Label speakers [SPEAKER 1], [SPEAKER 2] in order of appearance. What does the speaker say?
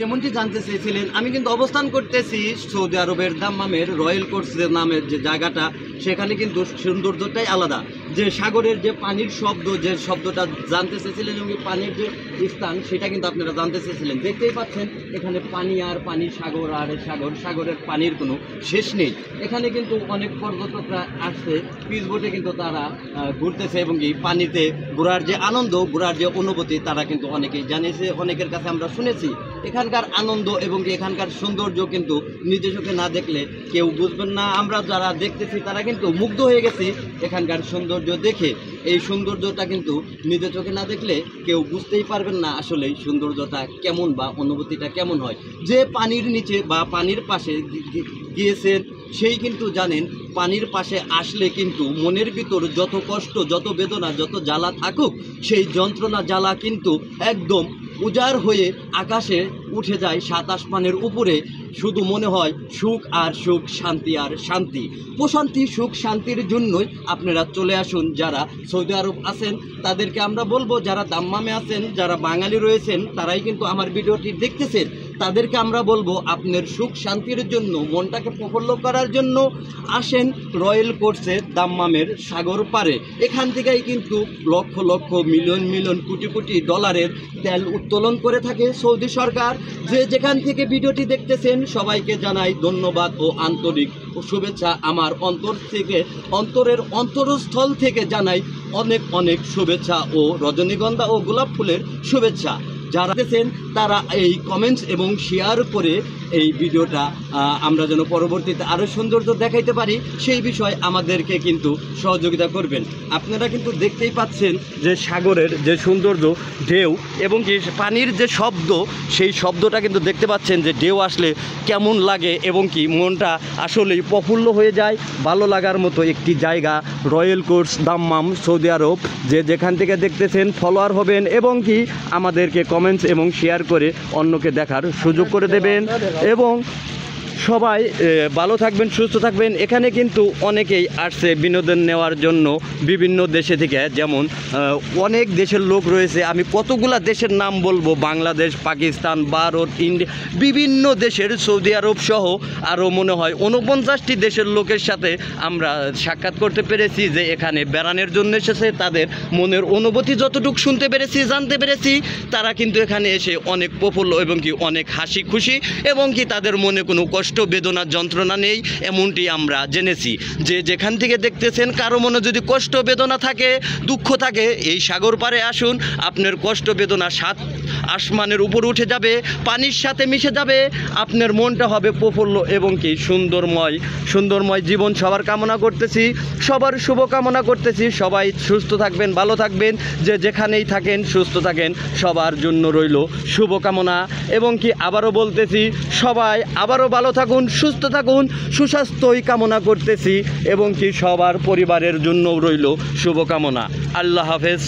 [SPEAKER 1] যেমনটি জানতে চেয়েছিলেন, আমি কিন্তু অবস্থান করতেছি সৌদি আরবের দাম্মামের রয়্যাল কোর্স নামের যে জায়গাটা, সেখানে কিন্তু সৌন্দর্যটাই আলাদা। যে সাগরের যে পানির শব্দ, যে শব্দটা জানতে চেয়েছিলেন এবং পানির যে স্থান, সেটা কিন্তু আপনারা জানতে চেয়েছিলেন। দেখতেই পাচ্ছেন এখানে পানি আর পানি, সাগর আর সাগর, সাগরের পানির কোনো শেষ নেই। এখানে কিন্তু অনেক পর্যটকরা আসছে, পিস বোটে কিন্তু তারা ঘুরতেছে এবং এই পানিতে ঘোরার যে আনন্দ, ঘোরার যে অনুভূতি, তারা কিন্তু অনেকেই জানিয়েছে, অনেকের কাছে আমরা শুনেছি। এখানকার আনন্দ এবং এখানকার সৌন্দর্য কিন্তু নিজে চোখে না দেখলে কেউ বুঝবেন না। আমরা যারা দেখতেছি তারা কিন্তু মুগ্ধ হয়ে গেছি এখানকার সৌন্দর্য দেখে। এই সৌন্দর্যটা কিন্তু নিজে চোখে না দেখলে কেউ বুঝতেই পারবেন না আসলে সৌন্দর্যটা কেমন বা অনুভূতিটা কেমন হয়। যে পানির নিচে বা পানির পাশে গিয়েছেন সেই কিন্তু জানেন, পানির পাশে আসলে কিন্তু মনের ভিতর যত কষ্ট, যত বেদনা, যত জ্বালা থাকুক, সেই যন্ত্রণা জ্বালা কিন্তু একদম উজাড় হয়ে আকাশে উঠে যায়, সাত আসমানের উপরে। শুধু মনে হয় সুখ আর সুখ, শান্তি আর শান্তি। প্রশান্তি, সুখ, শান্তির জন্যই আপনারা চলে আসুন। যারা সৌদি আরব আছেন তাদেরকে আমরা বলবো, যারা দাম্মামে আছেন, যারা বাঙালি রয়েছেন, তারাই কিন্তু আমার ভিডিওটি দেখতেছেন, তাদেরকে আমরা বলবো আপনার সুখ শান্তির জন্য, মনটাকে প্রফুল্ল করার জন্য আসেন রয়্যাল কোর্সে দাম্মামের সাগর পারে। এখান থেকেই কিন্তু লক্ষ লক্ষ, মিলিয়ন মিলিয়ন, কোটি কোটি ডলারের তেল উত্তোলন করে থাকে সৌদি সরকার। যে যেখান থেকে ভিডিওটি দেখতেছেন সবাইকে জানাই ধন্যবাদ ও আন্তরিক ও শুভেচ্ছা। আমার অন্তর থেকে, অন্তরের অন্তরস্থল থেকে জানাই অনেক অনেক শুভেচ্ছা ও রজনীগন্ধা ও গোলাপ ফুলের শুভেচ্ছা। যারা দেখেন তারা এই কমেন্টস এবং শেয়ার করে এই ভিডিওটা আমরা যেন পরবর্তীতে আরও সৌন্দর্য দেখাইতে পারি, সেই বিষয়ে আমাদেরকে কিন্তু সহযোগিতা করবেন। আপনারা কিন্তু দেখতেই পাচ্ছেন যে সাগরের যে সৌন্দর্য, ঢেউ এবং কি পানির যে শব্দ, সেই শব্দটা কিন্তু দেখতে পাচ্ছেন যে ঢেউ আসলে কেমন লাগে এবং কি মনটা আসলেই প্রফুল্ল হয়ে যায়। ভালো লাগার মতো একটি জায়গা রয়্যাল কোর্স দাম্মাম, সৌদি আরব। যে যেখান থেকে দেখতেছেন ফলোয়ার হবেন এবং কি আমাদেরকে কমেন্টস এবং শেয়ার করে অন্যকে দেখার সুযোগ করে দেবেন। এবং সবাই ভালো থাকবেন, সুস্থ থাকবেন। এখানে কিন্তু অনেকেই আসছে বিনোদন নেওয়ার জন্য বিভিন্ন দেশে থেকে, যেমন অনেক দেশের লোক রয়েছে। আমি কতগুলা দেশের নাম বলবো, বাংলাদেশ, পাকিস্তান, ভারত, ইন্ডিয়া, বিভিন্ন দেশের, সৌদি আরব সহ আরও মনে হয় 49টি দেশের লোকের সাথে আমরা সাক্ষাৎ করতে পেরেছি, যে এখানে বেড়ানোর জন্য এসেছে। তাদের মনের অনুভূতি যতটুকু শুনতে পেরেছি, জানতে পেরেছি, তারা কিন্তু এখানে এসে অনেক প্রফুল্ল এবং কি অনেক হাসি খুশি এবং কি তাদের মনে কোনো কষ্ট, বেদনা, যন্ত্রণা নেই, এমনটি আমরা জেনেছি। যে যেখান থেকে দেখতেছেন কারো মনে যদি কষ্ট, বেদনা থাকে, দুঃখ থাকে, এই সাগর পাড়ে আসুন। আপনার কষ্ট, বেদনা সাত আসমানের উপর উঠে যাবে, পানির সাথে মিশে যাবে। আপনার মনটা হবে প্রফুল্ল এবং কি সুন্দরময় জীবন সবার কামনা করতেছি, সবার শুভ কামনা করতেছি। সবাই সুস্থ থাকবেন, ভালো থাকবেন, যে যেখানেই থাকেন সুস্থ থাকেন, সবার জন্য রইল শুভকামনা। এবং কি আবারও বলতেছি, সবাই আবারও ভালো থাকুন, সুস্থ থাকুন, সুস্বাস্থ্যই কামনা করতেছি এবং কি সবার পরিবারের জন্য রইল শুভকামনা। আল্লাহ হাফেজ।